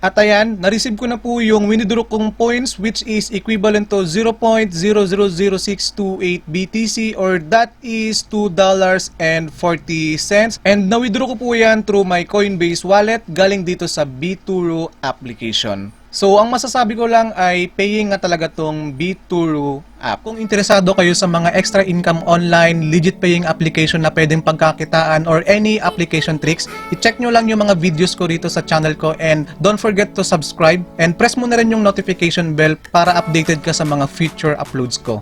At ayan, na-receive ko na po yung winidraw kong points which is equivalent to 0.000628 BTC or that is $2.40. And na-withdraw ko po yan through my Coinbase wallet galing dito sa B2RO application. So, ang masasabi ko lang ay paying nga talaga tong B2RO app. Kung interesado kayo sa mga extra income online, legit paying application na pwedeng pagkakitaan or any application tricks, i-check nyo lang yung mga videos ko rito sa channel ko and don't forget to subscribe and press mo na rin yung notification bell para updated ka sa mga future uploads ko.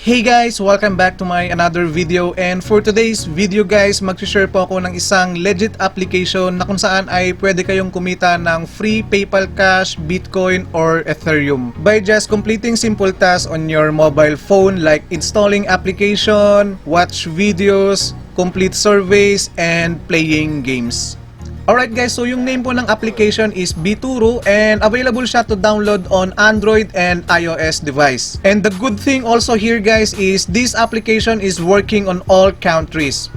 Hey guys! Welcome back to my another video, and for today's video guys, mag-share po ako ng isang legit application na kung saan ay pwede kayong kumita ng free PayPal Cash, Bitcoin, or Ethereum by just completing simple tasks on your mobile phone like installing application, watch videos, complete surveys, and playing games. Alright guys, so yung name po ng application is B2RO and available siya to download on Android and iOS device. And the good thing also here guys is this application is working on all countries.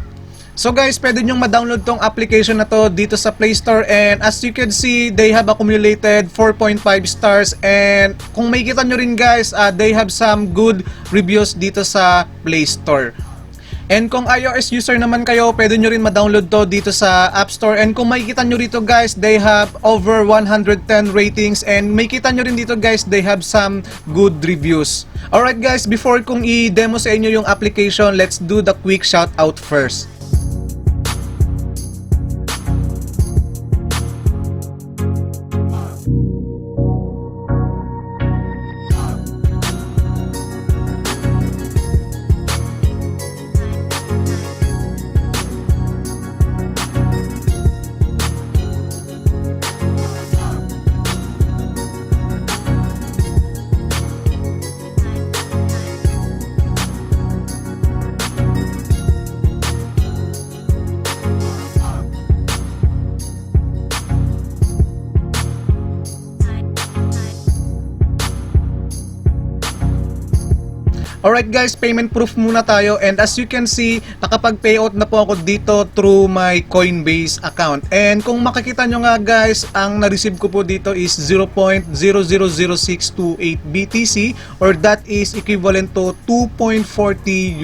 So guys, pwede nyong ma-download tong application na to dito sa Play Store, and as you can see, they have accumulated 4.5 stars, and kung makikita nyo rin guys, they have some good reviews dito sa Play Store. And kung iOS user naman kayo, pwede nyo rin ma-download to dito sa App Store. And kung makikita nyo rito guys, they have over 110 ratings. And makikita nyo rin dito guys, they have some good reviews. Alright guys, before kong i-demo sa inyo yung application, let's do the quick shout out first. Alright guys, payment proof muna tayo, and as you can see, nakapag-payout na po ako dito through my Coinbase account. And kung makikita nyo nga guys, ang na-receive ko po dito is 0.000628 BTC or that is equivalent to $2.40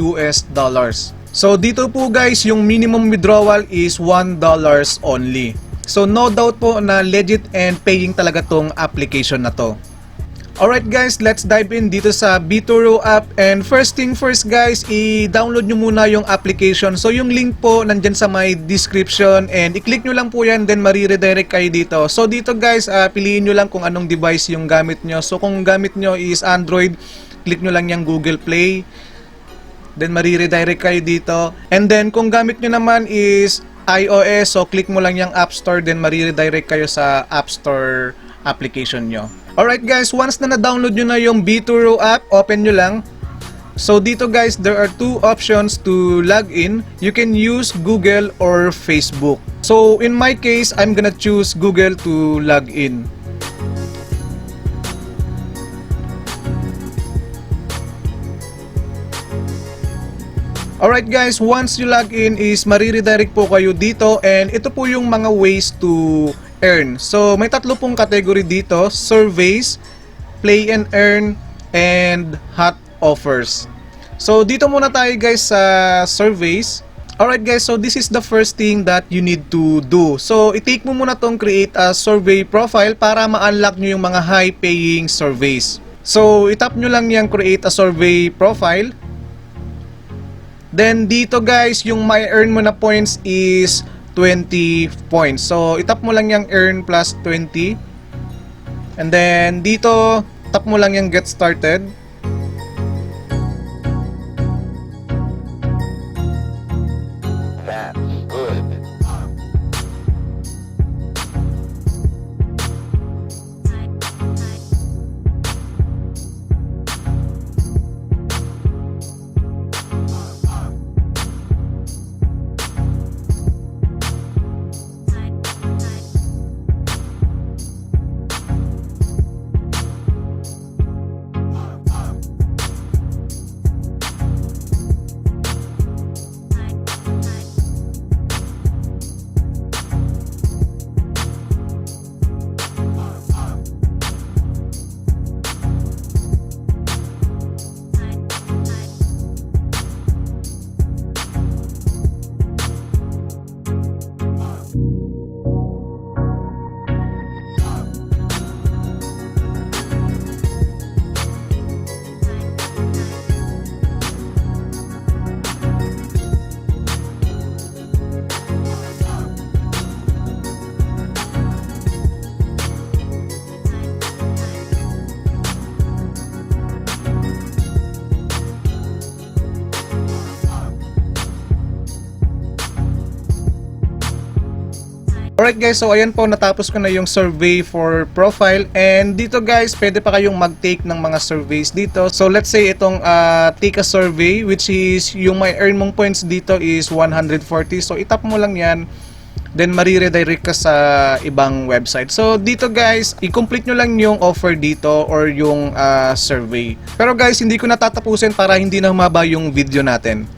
US. So dito po guys, yung minimum withdrawal is $1 only. So no doubt po na legit and paying talaga tong application na to. Alright guys, let's dive in dito sa B2RO app, and first thing first guys, i-download nyo muna yung application. So yung link po nandyan sa my description, and i-click nyo lang po yan, then mariredirect kayo dito. So dito guys, piliin nyo lang kung anong device yung gamit nyo. So kung gamit nyo is Android, click nyo lang yung Google Play, then mariredirect kayo dito. And then kung gamit nyo naman is iOS, so click mo lang yung App Store, then mariredirect kayo sa App Store application nyo. Alright guys, once na na-download nyo na yung B2RO app, open nyo lang. So dito guys, there are two options to log in. You can use Google or Facebook. So in my case, I'm gonna choose Google to log in. Alright guys, once you log in is mariredirect po kayo dito, and ito po yung mga ways to earn. So may tatlo pong category dito: surveys, play and earn, and hot offers. So dito muna tayo guys sa surveys. Alright guys, so this is the first thing that you need to do. So i-take mo muna tong create a survey profile para ma-unlock nyo yung mga high paying surveys. So itap nyo lang yung create a survey profile. Then dito guys, yung may earn mo na points is 20 points. So itap mo lang yung earn plus 20. And then dito, tap mo lang yung get started. That's good. Alright guys, so ayan po, natapos ko na yung survey for profile, and dito guys, pwede pa kayong mag-take ng mga surveys dito. So let's say itong take a survey, which is yung may earn mong points dito is 140. So itap mo lang yan, then mariredirect ka sa ibang website. So dito guys, i-complete nyo lang yung offer dito or yung survey. Pero guys, hindi ko natatapusin para hindi na humaba yung video natin.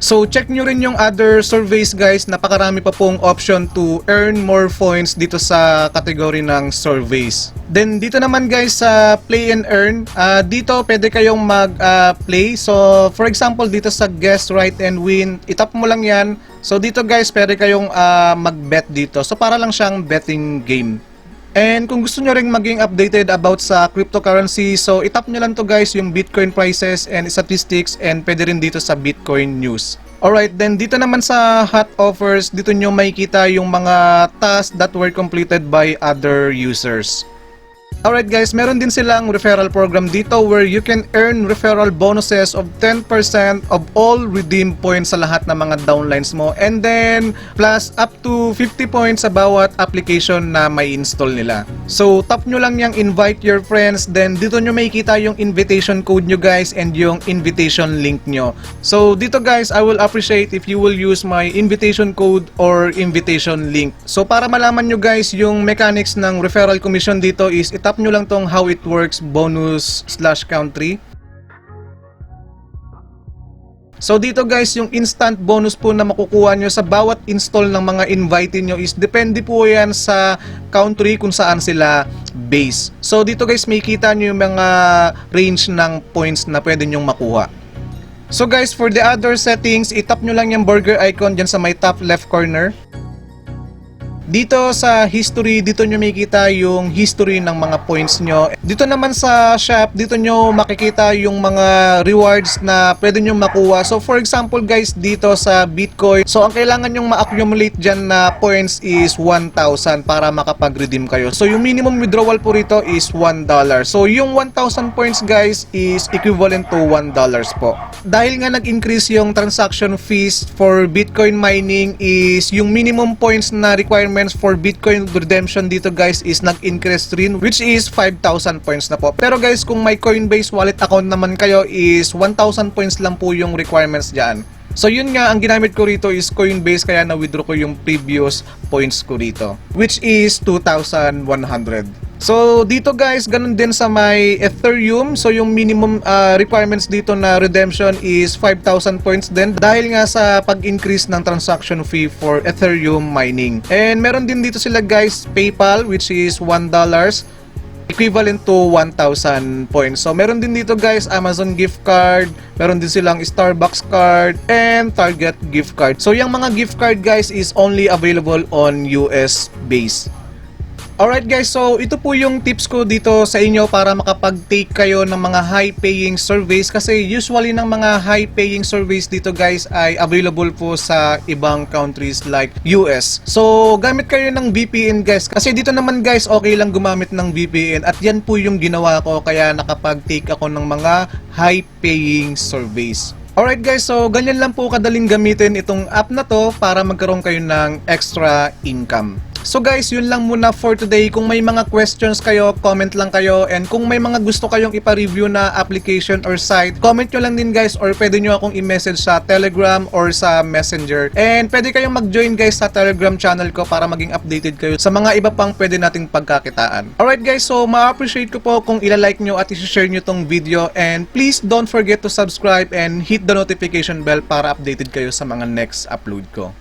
So check nyo rin yung other surveys guys, napakarami pa pong option to earn more points dito sa category ng surveys. Then dito naman guys sa play and earn, dito pwede kayong mag-play. So for example dito sa guess, write and win, itap mo lang yan. So dito guys pwede kayong mag-bet dito. So para lang siyang betting game. And kung gusto nyo rin maging updated about sa cryptocurrency, so itap nyo lang to guys yung Bitcoin prices and statistics, and pwede rin dito sa Bitcoin news. Alright, then dito naman sa hot offers, dito nyo makikita yung mga tasks that were completed by other users. Alright guys, meron din silang referral program dito where you can earn referral bonuses of 10% of all redeem points sa lahat ng mga downlines mo, and then plus up to 50 points sa bawat application na may install nila. So tap nyo lang yung invite your friends, then dito nyo makikita yung invitation code nyo guys and yung invitation link nyo. So dito guys, I will appreciate if you will use my invitation code or invitation link. So para malaman nyo guys yung mechanics ng referral commission dito is tap nyo lang tong how it works bonus/country. So dito guys, yung instant bonus po na makukuha nyo sa bawat install ng mga invite nyo is depende po yan sa country kung saan sila base. So dito guys, may kita nyo yung mga range ng points na pwede nyong makuha. So guys, for the other settings, itap nyo lang yung burger icon dyan sa may top left corner. Dito sa history, dito nyo makikita yung history ng mga points nyo. Dito naman sa shop, dito nyo makikita yung mga rewards na pwede nyo makuha. So for example guys, dito sa Bitcoin, so ang kailangan nyong ma-accumulate dyan na points is 1,000 para makapag-redeem kayo. So yung minimum withdrawal po rito is $1. So yung 1,000 points guys is equivalent to $1 po. Dahil nga nag-increase yung transaction fees for Bitcoin mining, is yung minimum points na requirement for Bitcoin redemption dito guys is nag-increase rin, which is 5,000 points na po. Pero guys, kung may Coinbase wallet account naman kayo is 1,000 points lang po yung requirements dyan. So yun nga, ang ginamit ko rito is Coinbase, kaya na-withdraw ko yung previous points ko rito, which is 2,100. So dito guys, ganun din sa may Ethereum. So yung minimum requirements dito na redemption is 5,000 points din, dahil nga sa pag-increase ng transaction fee for Ethereum mining. And meron din dito sila guys PayPal, which is $1, equivalent to 1,000 points. So meron din dito guys Amazon gift card, meron din silang Starbucks card, and Target gift card. So yung mga gift card guys is only available on US base. Alright guys, so ito po yung tips ko dito sa inyo para makapag-take kayo ng mga high-paying surveys, kasi usually ng mga high-paying surveys dito guys ay available po sa ibang countries like US. So gamit kayo ng VPN guys, kasi dito naman guys okay lang gumamit ng VPN, at yan po yung ginawa ko, kaya nakapag-take ako ng mga high-paying surveys. Alright guys, so ganyan lang po kadaling gamitin itong app na to para magkaroon kayo ng extra income. So guys, yun lang muna for today. Kung may mga questions kayo, comment lang kayo. And kung may mga gusto kayong ipa-review na application or site, comment nyo lang din guys, or pwede nyo akong i-message sa Telegram or sa Messenger. And pwede kayong mag-join guys sa Telegram channel ko para maging updated kayo sa mga iba pang pwede nating pagkakitaan. Alright guys, so ma-appreciate ko po kung ilalike nyo at i-share nyo tong video. And please don't forget to subscribe and hit the notification bell para updated kayo sa mga next upload ko.